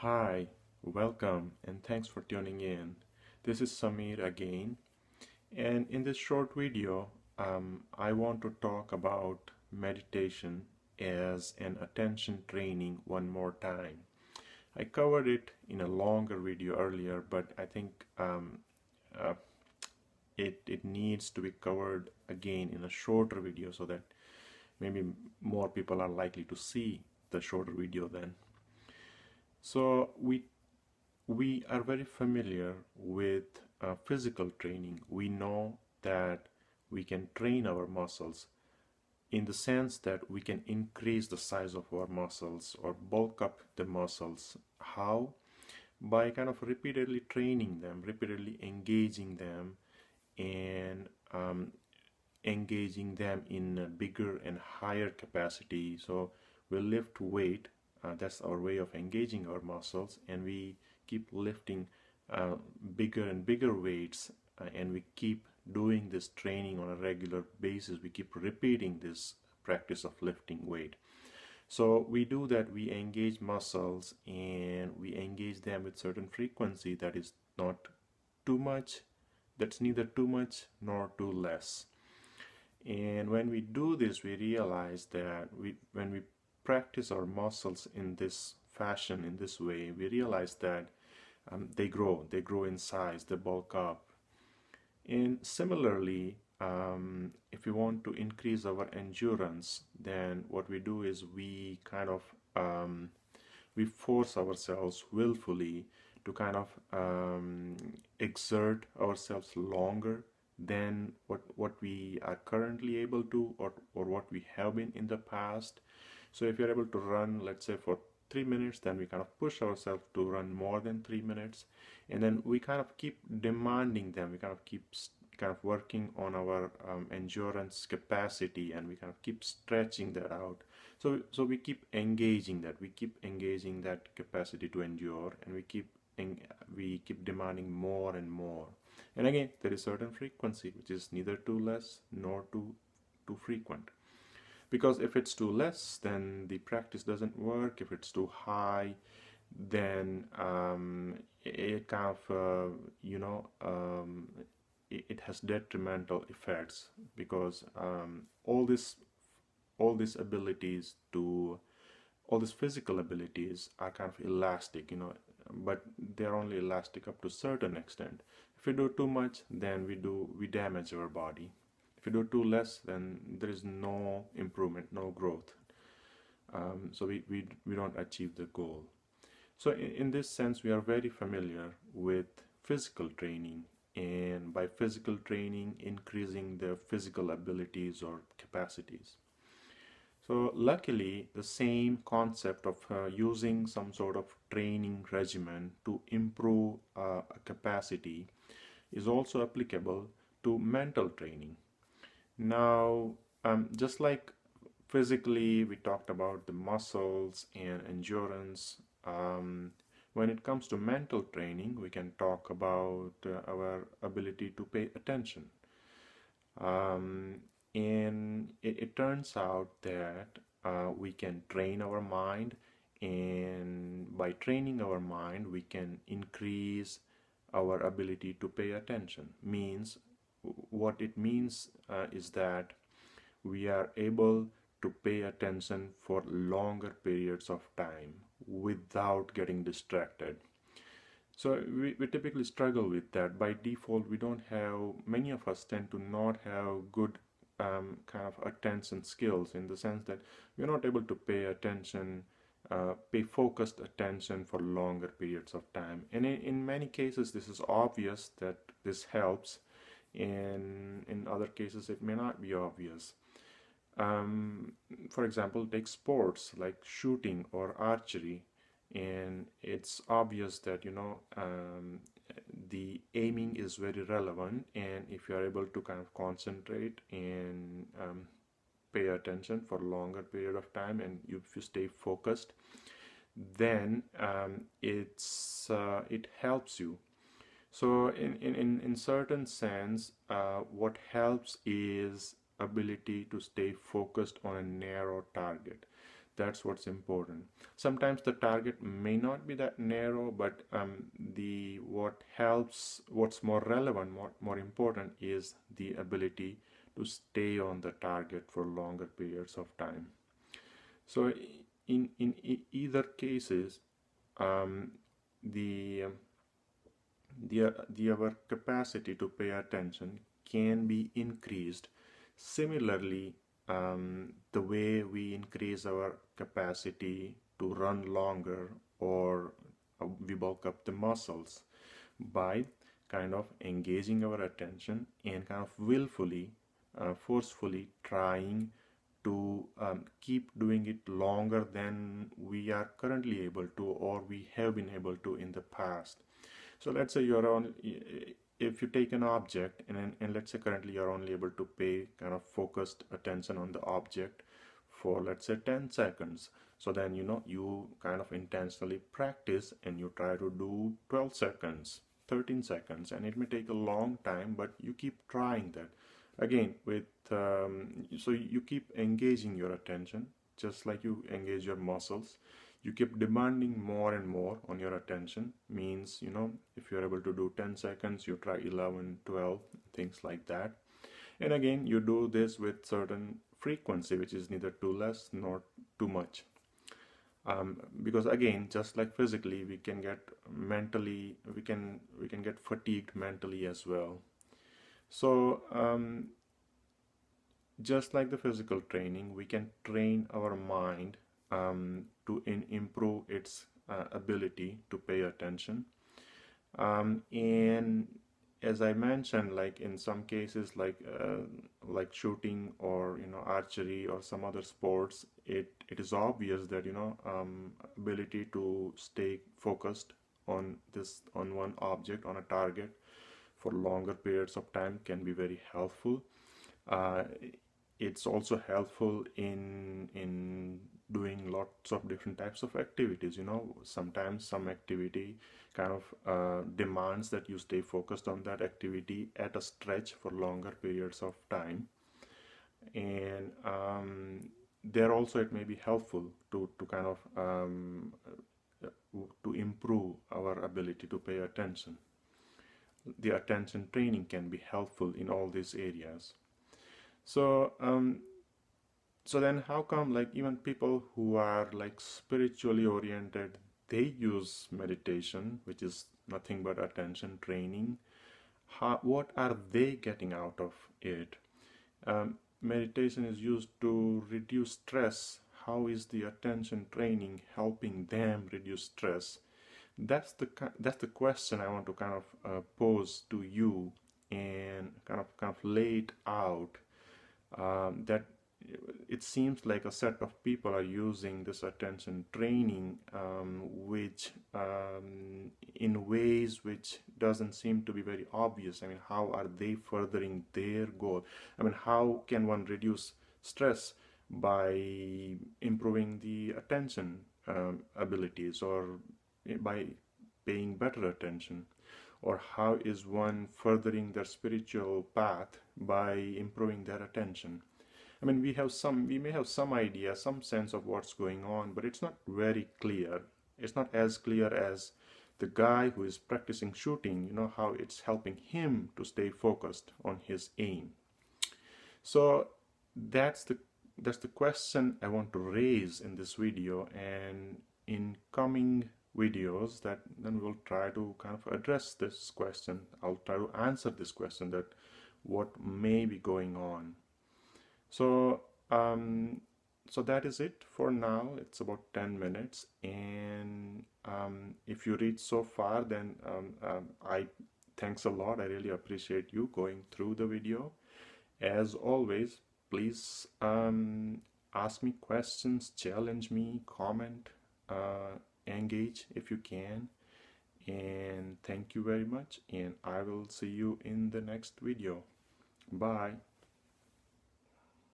Hi, welcome, and thanks for tuning in. This is Samir again, and in this short video, I want to talk about meditation as an attention training one more time. I covered it in a longer video earlier, but I think uh, it needs to be covered again in a shorter video so that maybe more people are likely to see the shorter video then. So we are very familiar with physical training. We know that we can train our muscles in the sense that we can increase the size of our muscles or bulk up the muscles. How? By kind of repeatedly training them, repeatedly engaging them, and engaging them in a bigger and higher capacity. So we'll lift weight. That's our way of engaging our muscles, and we keep lifting uh, bigger and bigger weights, and we keep doing this training on a regular basis. We keep repeating this practice of lifting weight. So we do that, we engage muscles and we engage them with certain frequency that is not too much, that's neither too much nor too less. And when we do this, we realize that when we practice our muscles in this fashion, in this way, we realize that they grow in size, they bulk up. And similarly, if we want to increase our endurance, then what we do is we kind of we force ourselves willfully to kind of exert ourselves longer than what we are currently able to, or what we have been in the past. So if you're able to run, let's say, for 3 minutes, then we kind of push ourselves to run more than 3 minutes, and then we kind of keep demanding them. We kind of keep kind of working on our endurance capacity, and we kind of keep stretching that out. So we keep engaging that. We keep engaging that capacity to endure, and we keep demanding more and more. And again, there is certain frequency which is neither too less nor too frequent. Because if it's too less, then the practice doesn't work. If it's too high, then it kind of it has detrimental effects, because all these abilities to all these physical abilities are kind of elastic, but they're only elastic up to a certain extent. If we do too much, then we damage our body. If we do too less, then there is no improvement, no growth. So we don't achieve the goal. So in this sense, we are very familiar with physical training, and by physical training, increasing the physical abilities or capacities. So luckily, the same concept of using some sort of training regimen to improve a capacity is also applicable to mental training. Now, just like physically, we talked about the muscles and endurance. When it comes to mental training, we can talk about our ability to pay attention. Um, and it turns out that we can train our mind, and by training our mind, we can increase our ability to pay attention. Means what it means is that we are able to pay attention for longer periods of time without getting distracted. So we typically struggle with that. By default, we don't have, many of us tend to not have good kind of attention skills, in the sense that we're not able to pay attention, pay focused attention for longer periods of time. And in many cases, this is obvious that this helps. In other cases, it may not be obvious. Um, for example, take sports like shooting or archery, and it's obvious that the aiming is very relevant, and if you are able to kind of concentrate and pay attention for a longer period of time, and if you stay focused, then it helps you. So in certain sense, what helps is ability to stay focused on a narrow target. That's what's important. Sometimes the target may not be that narrow, but what helps, what's more relevant, more important, is the ability to stay on the target for longer periods of time. So in either cases, um, the our capacity to pay attention can be increased. Similarly, the way we increase our capacity to run longer, or we bulk up the muscles by kind of engaging our attention and kind of willfully, forcefully trying to keep doing it longer than we are currently able to, or we have been able to in the past. So let's say you're on, if you take an object and let's say currently you're only able to pay kind of focused attention on the object for, let's say, 10 seconds. So then, you kind of intentionally practice and you try to do 12 seconds, 13 seconds, and it may take a long time, but you keep trying that. Again, so you keep engaging your attention, just like you engage your muscles. You keep demanding more and more on your attention. Means, if you're able to do 10 seconds, you try 11, 12, things like that. And again, you do this with certain frequency, which is neither too less nor too much. Because again, just like physically, we can get fatigued mentally as well. So just like the physical training, we can train our mind to improve its ability to pay attention. And as I mentioned, like in some cases, like shooting or archery or some other sports, it is obvious that ability to stay focused on one object, on a target, for longer periods of time can be very helpful. It's also helpful in doing lots of different types of activities. Sometimes some activity kind of demands that you stay focused on that activity at a stretch for longer periods of time. And there also it may be helpful to kind of to improve our ability to pay attention. The attention training can be helpful in all these areas. So so then how come, like, even people who are like spiritually oriented, they use meditation, which is nothing but attention training? What are they getting out of it? Meditation is used to reduce stress. How is the attention training helping them reduce stress? That's the question I want to kind of pose to you, and kind of lay it out. That it seems like a set of people are using this attention training, which in ways which doesn't seem to be very obvious. I mean, how are they furthering their goal? I mean, how can one reduce stress by improving the attention abilities, or by paying better attention? Or how is one furthering their spiritual path by improving their attention? I mean, we may have some idea, some sense of what's going on, but it's not very clear. It's not as clear as the guy who is practicing shooting, how it's helping him to stay focused on his aim. So that's the question I want to raise in this video, and in coming videos that then we'll try to kind of address this question. I'll try to answer this question, that what may be going on. So so that is it for now. It's about 10 minutes, and if you read so far, then I thanks a lot. I really appreciate you going through the video. As always, please ask me questions, challenge me, comment, engage if you can. And thank you very much, and I will see you in the next video. Bye.